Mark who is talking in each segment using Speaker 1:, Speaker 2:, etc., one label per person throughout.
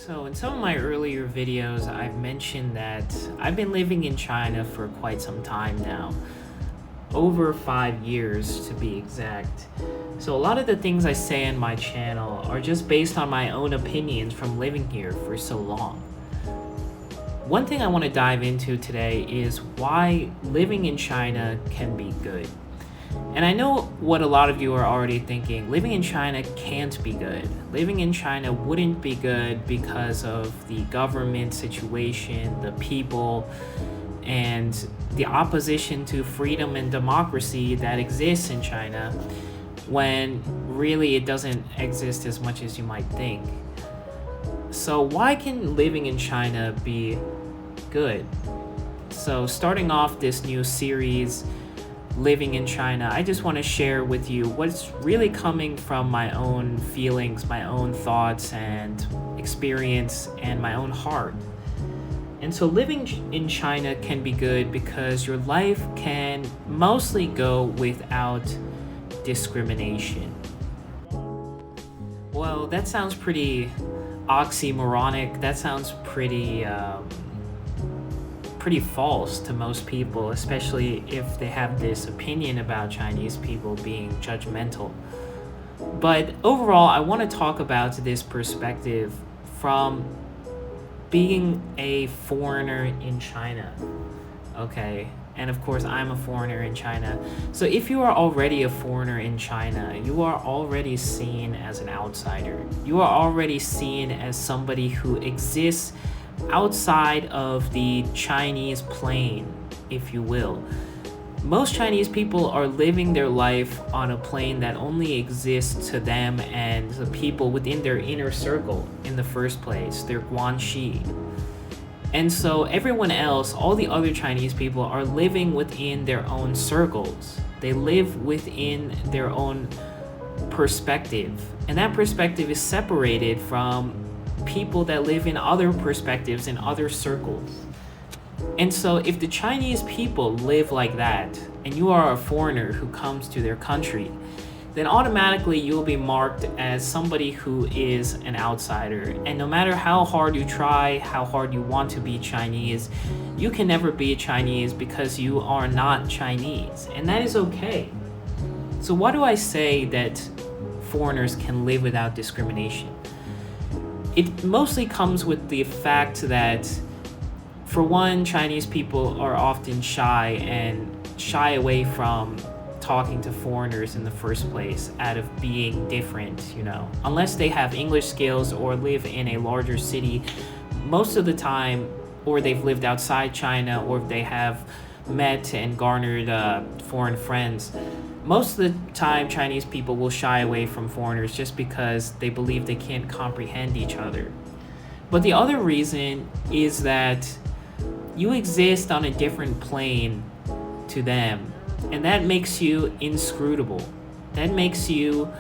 Speaker 1: So in some of my earlier videos, I've mentioned that I've been living in China for quite some time now, over 5 years to be exact. So a lot of the things I say on my channel are just based on my own opinions from living here for so long. One thing I want to dive into today is why living in China can be good. And I know what a lot of you are already thinking. Living in China can't be good. Living in China wouldn't be good because of the government situation, the people, and the opposition to freedom and democracy that exists in China, when really it doesn't exist as much as you might think. So why can living in China be good? So starting off this new series, Living in China, I just want to share with you what's really coming from my own feelings, my own thoughts and experience, and my own heart. And so living in China can be good because your life can mostly go without discrimination. Well, that sounds pretty oxymoronic. That sounds pretty false to most people, especially if they have this opinion about Chinese people being judgmental. But overall, I want to talk about this perspective from being a foreigner in China. Okay, and of course I'm a foreigner in China. So if you are already a foreigner in China, you are already seen as an outsider. You are already seen as somebody who exists outside of the Chinese plane, if you will. Most Chinese people are living their life on a plane that only exists to them and the people within their inner circle in the first place, their guanxi. And so everyone else, all the other Chinese people, are living within their own circles. They live within their own perspective, and that perspective is separated from people that live in other perspectives in other circles. And so if the Chinese people live like that, and you are a foreigner who comes to their country, then automatically you'll be marked as somebody who is an outsider. And no matter how hard you try, how hard you want to be Chinese, you can never be Chinese because you are not Chinese. And that is okay. So why do I say that foreigners can live without discrimination? It mostly comes with the fact that, for one, Chinese people are often shy and shy away from talking to foreigners in the first place out of being different, unless they have English skills or live in a larger city. Most of the time, or they've lived outside China, or they have met and garnered foreign friends. Most of the time, Chinese people will shy away from foreigners just because they believe they can't comprehend each other. But the other reason is that you exist on a different plane to them, and that makes you inscrutable. That makes you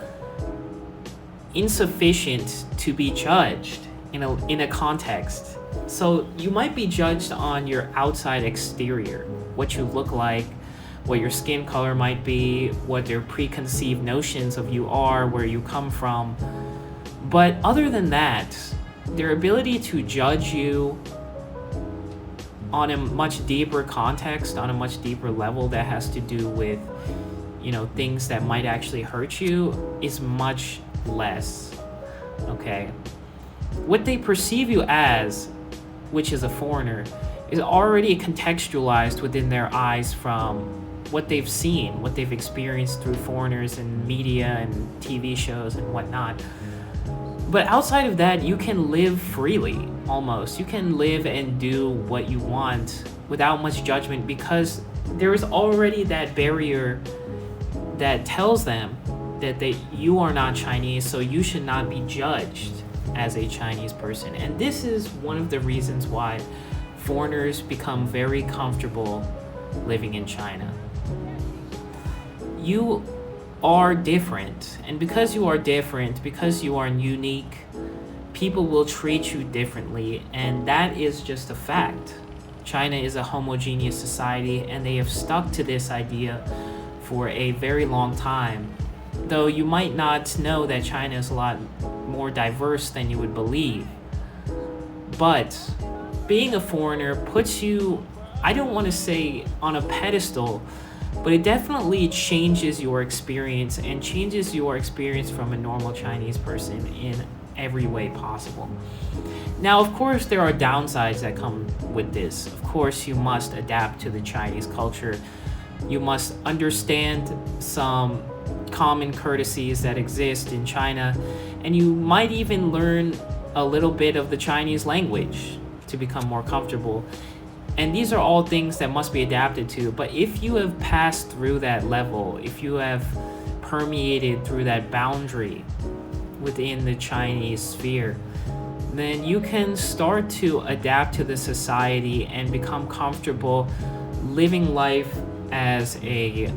Speaker 1: insufficient to be judged in a context. So you might be judged on your outside exterior, what you look like, what your skin color might be, what their preconceived notions of you are, where you come from. But other than that, their ability to judge you on a much deeper context, on a much deeper level that has to do with, things that might actually hurt you, is much less. Okay? What they perceive you as, which is a foreigner, is already contextualized within their eyes from what they've seen, what they've experienced through foreigners and media and TV shows and whatnot. But outside of that, you can live freely, almost. You can live and do what you want without much judgment, because there is already that barrier that tells them that you are not Chinese, so you should not be judged as a Chinese person. And this is one of the reasons why foreigners become very comfortable living in China. You are different, and because you are different, because you are unique, people will treat you differently, and that is just a fact. China is a homogeneous society, and they have stuck to this idea for a very long time. Though you might not know that China is a lot more diverse than you would believe. But being a foreigner puts you, I don't want to say on a pedestal, but it definitely changes your experience and changes your experience from a normal Chinese person in every way possible. Now, of course, there are downsides that come with this. Of course, you must adapt to the Chinese culture. You must understand some common courtesies that exist in China, and you might even learn a little bit of the Chinese language to become more comfortable. And these are all things that must be adapted to. But if you have passed through that level, if you have permeated through that boundary within the Chinese sphere, then you can start to adapt to the society and become comfortable living life as a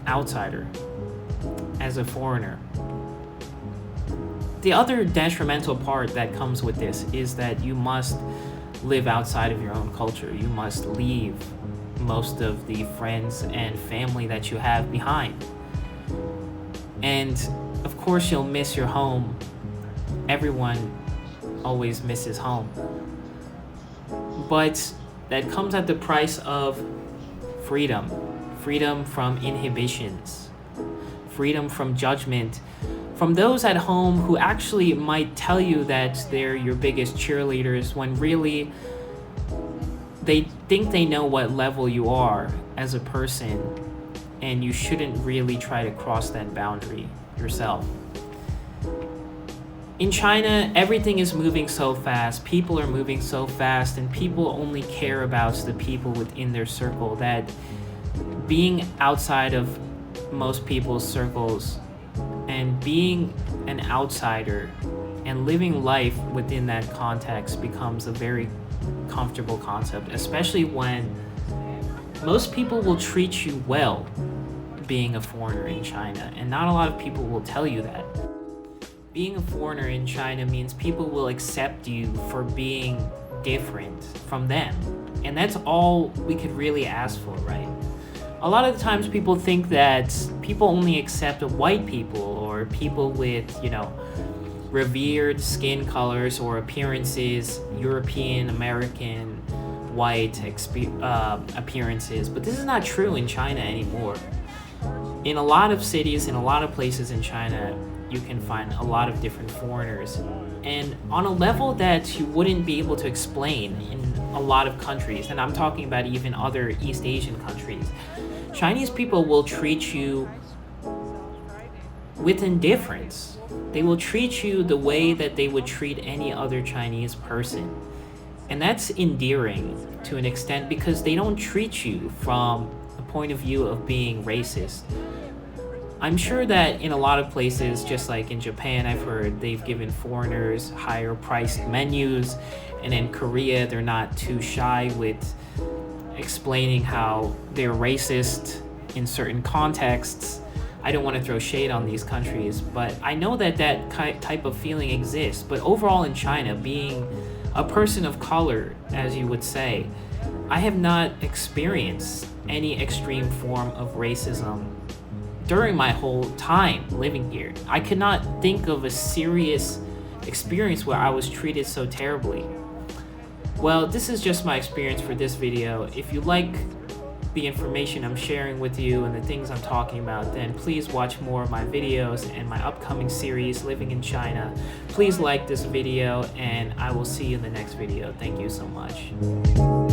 Speaker 1: outsider, as a foreigner. The other detrimental part that comes with this is that you must live outside of your own culture. You must leave most of the friends and family that you have behind. And of course, you'll miss your home. Everyone always misses home. But that comes at the price of freedom. Freedom from inhibitions. Freedom from judgment. From those at home who actually might tell you that they're your biggest cheerleaders when really they think they know what level you are as a person, and you shouldn't really try to cross that boundary yourself. In China, everything is moving so fast, people are moving so fast, and people only care about the people within their circle, that being outside of most people's circles and being an outsider and living life within that context becomes a very comfortable concept, especially when most people will treat you well being a foreigner in China, and not a lot of people will tell you that. Being a foreigner in China means people will accept you for being different from them, and that's all we could really ask for, right? A lot of the times people think that people only accept white people or people with, revered skin colors or appearances, European, American, white appearances. But this is not true in China anymore. In a lot of cities, in a lot of places in China, you can find a lot of different foreigners. And on a level that you wouldn't be able to explain in a lot of countries, and I'm talking about even other East Asian countries, Chinese people will treat you with indifference. They will treat you the way that they would treat any other Chinese person. And that's endearing to an extent because they don't treat you from a point of view of being racist. I'm sure that in a lot of places, just like in Japan, I've heard they've given foreigners higher priced menus. And in Korea, they're not too shy with explaining how they're racist in certain contexts. I don't want to throw shade on these countries, but I know that that type of feeling exists. But overall in China, being a person of color, as you would say, I have not experienced any extreme form of racism during my whole time living here. I could not think of a serious experience where I was treated so terribly. Well, this is just my experience for this video. If you like the information I'm sharing with you and the things I'm talking about, then please watch more of my videos and my upcoming series, Living in China. Please like this video, and I will see you in the next video. Thank you so much.